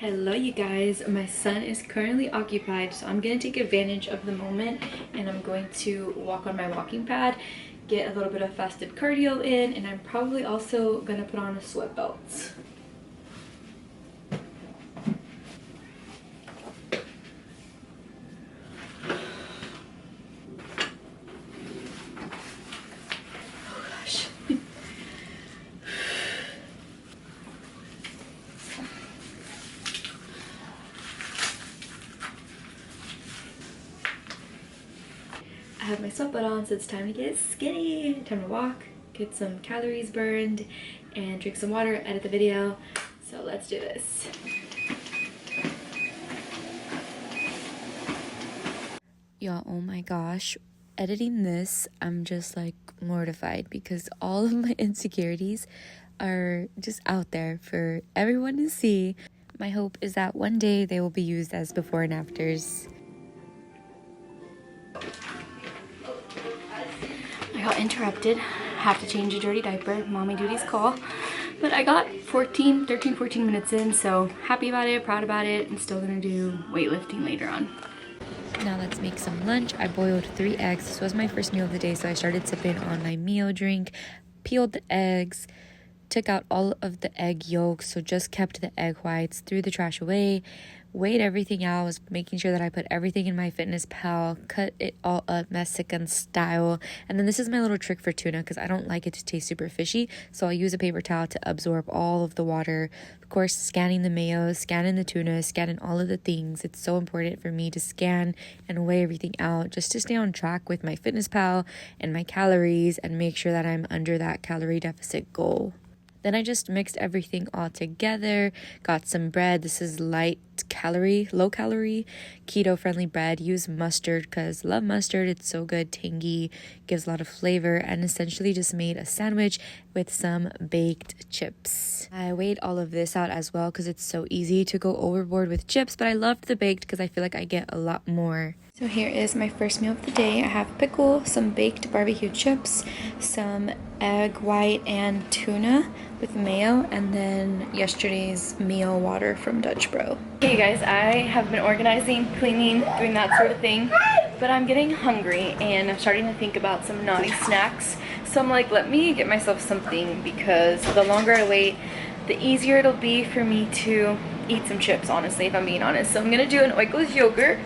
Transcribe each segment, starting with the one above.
Hello you guys, my son is currently occupied, so I'm going to take advantage of the moment and I'm going to walk on my walking pad, get a little bit of fasted cardio in, and I'm probably also going to put on a sweat belt. Oh gosh. I have my sweat belt on, so it's time to get skinny. Time to walk, get some calories burned, and drink some water, edit the video. So let's do this. Y'all, oh my gosh, editing this, I'm just like mortified because all of my insecurities are just out there for everyone to see. My hope is that one day they will be used as before and afters. I got interrupted. Have to change a dirty diaper. Mommy duty's call. But I got 13 minutes in, so happy about it, proud about it. I'm still gonna do weightlifting later on. Now let's make some lunch. I boiled 3 eggs. This was my first meal of the day, so I started sipping on my meal drink, peeled the eggs, took out all of the egg yolks, so just kept the egg whites, threw the trash away, weighed everything out, was making sure that I put everything in MyFitnessPal, cut it all up Mexican style. And then this is my little trick for tuna because I don't like it to taste super fishy, so I'll use a paper towel to absorb all of the water. Of course, scanning the mayo, scanning the tuna, scanning all of the things. It's so important for me to scan and weigh everything out just to stay on track with MyFitnessPal and my calories and make sure that I'm under that calorie deficit goal. Then I just mixed everything all together, got some bread. This is low calorie, keto friendly bread. Use mustard because love mustard. It's so good, tangy, gives a lot of flavor, and essentially just made a sandwich with some baked chips. I weighed all of this out as well because it's so easy to go overboard with chips, but I loved the baked because I feel like I get a lot more. So here is my first meal of the day. I have pickle, some baked barbecue chips, some egg white and tuna with mayo, and then yesterday's meal water from Dutch Bro. Hey guys, I have been organizing, cleaning, doing that sort of thing, but I'm getting hungry and I'm starting to think about some naughty snacks. So I'm like, let me get myself something because the longer I wait, the easier it'll be for me to eat some chips, honestly, if I'm being honest. So I'm gonna do an Oikos yogurt.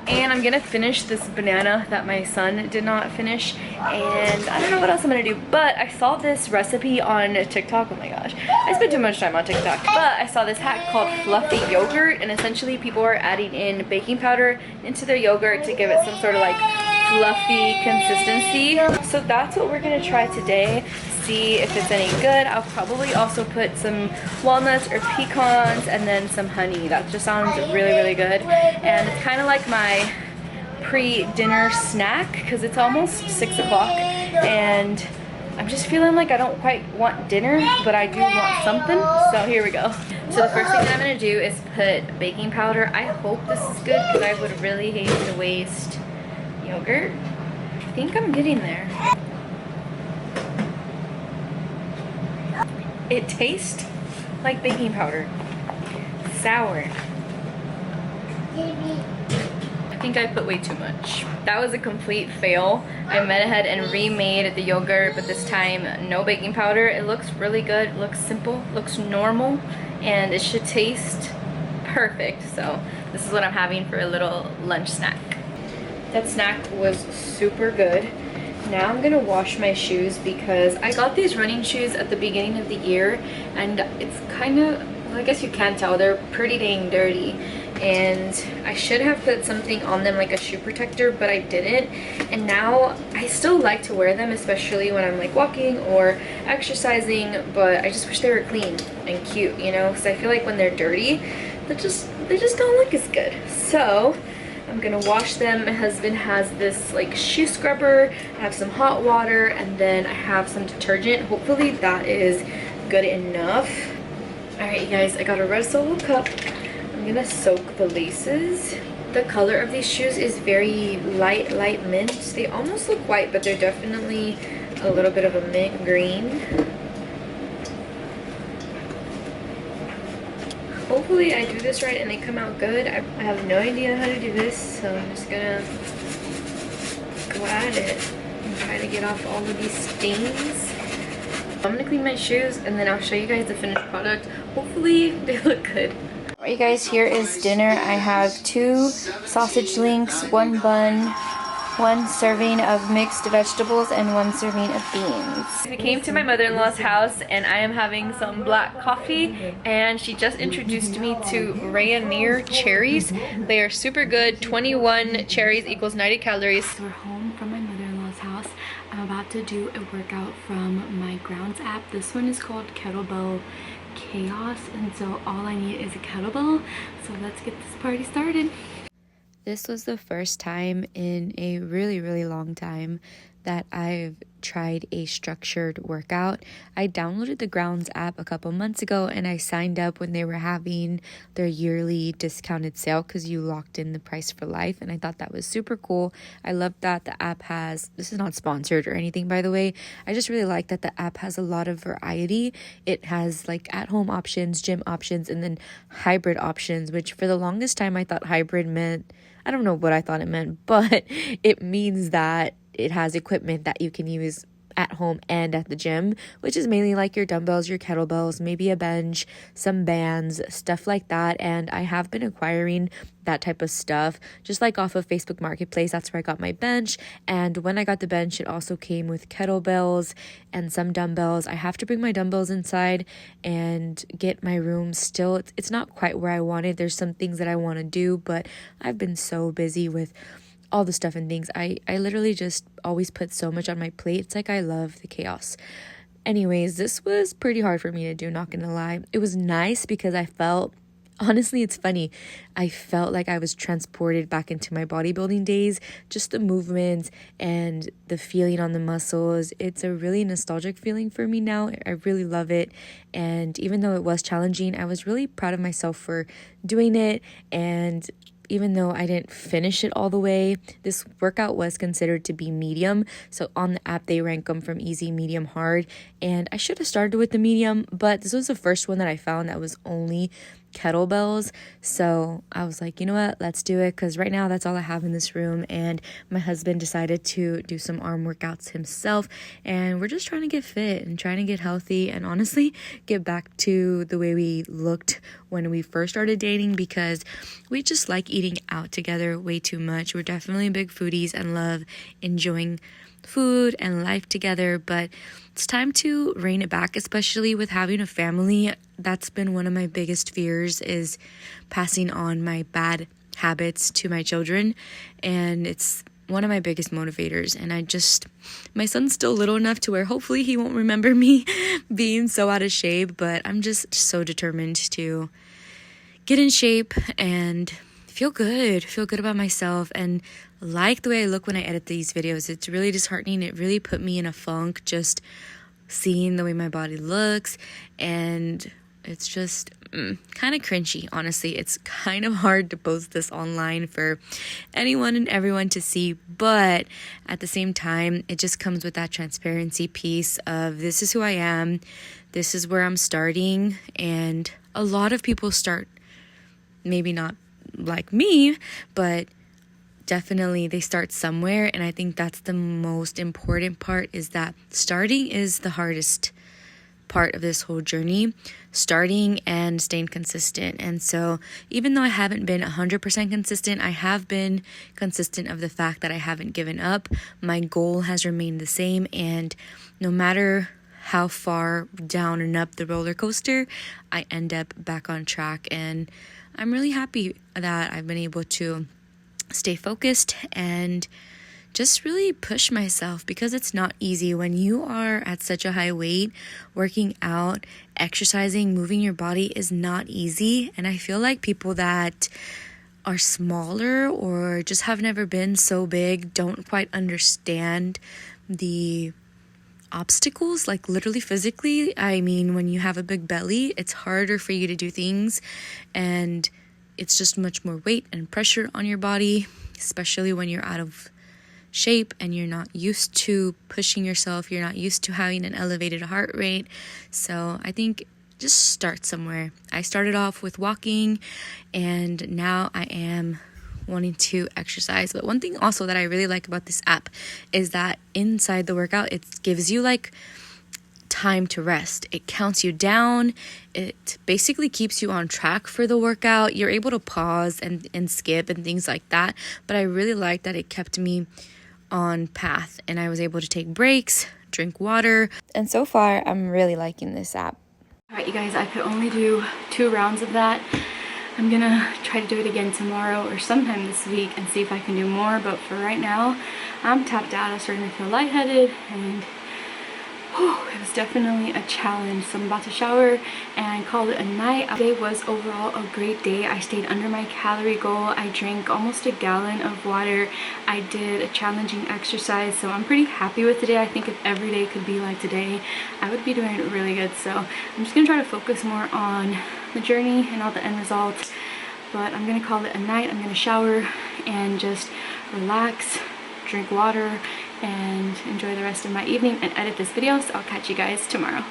And I'm gonna finish this banana that my son did not finish, and I don't know what else I'm gonna do, but I saw this recipe on TikTok. Oh my gosh, I spend too much time on TikTok. But I saw this hack called fluffy yogurt, and essentially people are adding in baking powder into their yogurt to give it some sort of like fluffy consistency. So that's what we're gonna try today. See if it's any good. I'll probably also put some walnuts or pecans and then some honey. That just sounds really good, and it's kind of like my pre-dinner snack because it's almost 6 o'clock and I'm just feeling like I don't quite want dinner, but I do want something. So here we go. So the first thing that I'm gonna do is put baking powder. I hope this is good because I would really hate to waste yogurt. I think I'm getting there. It tastes like baking powder. Sour. I think I put way too much. That was a complete fail. I went ahead and remade the yogurt, but this time no baking powder. It looks really good, it looks simple, looks normal, and it should taste perfect. So this is what I'm having for a little lunch snack. That snack was super good. Now I'm gonna wash my shoes because I got these running shoes at the beginning of the year and it's kind of, well, I guess you can tell, they're pretty dang dirty. And I should have put something on them like a shoe protector, but I didn't. And now I still like to wear them, especially when I'm like walking or exercising, but I just wish they were clean and cute, you know, because I feel like when they're dirty, they just don't look as good. So I'm gonna wash them. My husband has this like shoe scrubber. I have some hot water and then I have some detergent. Hopefully that is good enough. All right, you guys, I got a red Solo cup. I'm gonna soak the laces. The color of these shoes is very light mint. They almost look white, but they're definitely a little bit of a mint green. hopefully I do this right and they come out good. I have no idea how to do this, so I'm just gonna go at it and try to get off all of these stains. I'm gonna clean my shoes and then I'll show you guys the finished product. Hopefully they look good. Alright you guys, here is dinner. I have 2 sausage links, 1 bun, 1 serving of mixed vegetables, and 1 serving of beans. We came to my mother-in-law's house and I am having some black coffee, and she just introduced me to Rainier cherries. They are super good. 21 cherries equals 90 calories. We're home from my mother-in-law's house. I'm about to do a workout from my Grounds app. This one is called Kettlebell Chaos, and so all I need is a kettlebell. So let's get this party started. This was the first time in a really, really long time that I've tried a structured workout. I downloaded the Grounds app a couple months ago and I signed up when they were having their yearly discounted sale because you locked in the price for life, and I thought that was super cool. I love that the app has, this is not sponsored or anything by the way, I just really like that the app has a lot of variety. It has like at-home options, gym options, and then hybrid options, which for the longest time I thought hybrid meant, I don't know what I thought it meant, but it means that it has equipment that you can use at home and at the gym, which is mainly like your dumbbells, your kettlebells, maybe a bench, some bands, stuff like that. And I have been acquiring that type of stuff just like off of Facebook Marketplace. That's where I got my bench. And when I got the bench, it also came with kettlebells and some dumbbells. I have to bring my dumbbells inside and get my room still. It's not quite where I wanted. There's some things that I want to do, but I've been so busy with all the stuff and things. I literally just always put so much on my plate. It's like I love the chaos. Anyways, this was pretty hard for me to do, not gonna lie. It was nice because I felt, honestly, it's funny, I felt like I was transported back into my bodybuilding days. Just the movements and the feeling on the muscles. It's a really nostalgic feeling for me now. I really love it. And even though it was challenging, I was really proud of myself for doing it. And even though I didn't finish it all the way, this workout was considered to be medium. So on the app, they rank them from easy, medium, hard. And I should have started with the medium, but this was the first one that I found that was only kettlebells. So I was like, you know what, let's do it, because right now that's all I have in this room. And my husband decided to do some arm workouts himself, and we're just trying to get fit and trying to get healthy and honestly get back to the way we looked when we first started dating, because we just like eating out together way too much. We're definitely big foodies and love enjoying food and life together, but it's time to rein it back, especially with having a family. That's been one of my biggest fears, is passing on my bad habits to my children, and it's one of my biggest motivators. And my son's still little enough to where hopefully he won't remember me being so out of shape, but I'm just so determined to get in shape and feel good about myself and like the way I look when I edit these videos. It's really disheartening. It really put me in a funk just seeing the way my body looks, and it's just kind of cringy, honestly. It's kind of hard to post this online for anyone and everyone to see, but at the same time, it just comes with that transparency piece of this is who I am, this is where I'm starting. And a lot of people start, maybe not like me, but definitely they start somewhere. And I think that's the most important part, is that starting is the hardest part of this whole journey, starting and staying consistent. And so even though I haven't been 100% consistent, I have been consistent of the fact that I haven't given up. My goal has remained the same, and no matter how far down and up the roller coaster, I end up back on track. And I'm really happy that I've been able to stay focused and just really push myself, because it's not easy when you are at such a high weight. Working out, exercising, moving your body is not easy. And I feel like people that are smaller or just have never been so big don't quite understand the obstacles, like literally physically. I mean, when you have a big belly, it's harder for you to do things, and it's just much more weight and pressure on your body, especially when you're out of shape and you're not used to pushing yourself, you're not used to having an elevated heart rate. So I think just start somewhere. I started off with walking, and now I am wanting to exercise. But one thing also that I really like about this app is that inside the workout, it gives you like time to rest. It counts you down. It basically keeps you on track for the workout. You're able to pause and skip and things like that. But I really like that it kept me on path, and I was able to take breaks, drink water. And so far, I'm really liking this app. All right, you guys, I could only do 2 rounds of that. I'm gonna try to do it again tomorrow or sometime this week and see if I can do more, but for right now, I'm tapped out. I'm starting to feel lightheaded, and it was definitely a challenge. So I'm about to shower and call it a night. Today was overall a great day. I stayed under my calorie goal. I drank almost a gallon of water. I did a challenging exercise, so I'm pretty happy with today. I think if every day could be like today, I would be doing really good. So I'm just gonna try to focus more on the journey and all the end results. But I'm gonna call it a night. I'm gonna shower and just relax, drink water, and enjoy the rest of my evening and edit this video. So I'll catch you guys tomorrow.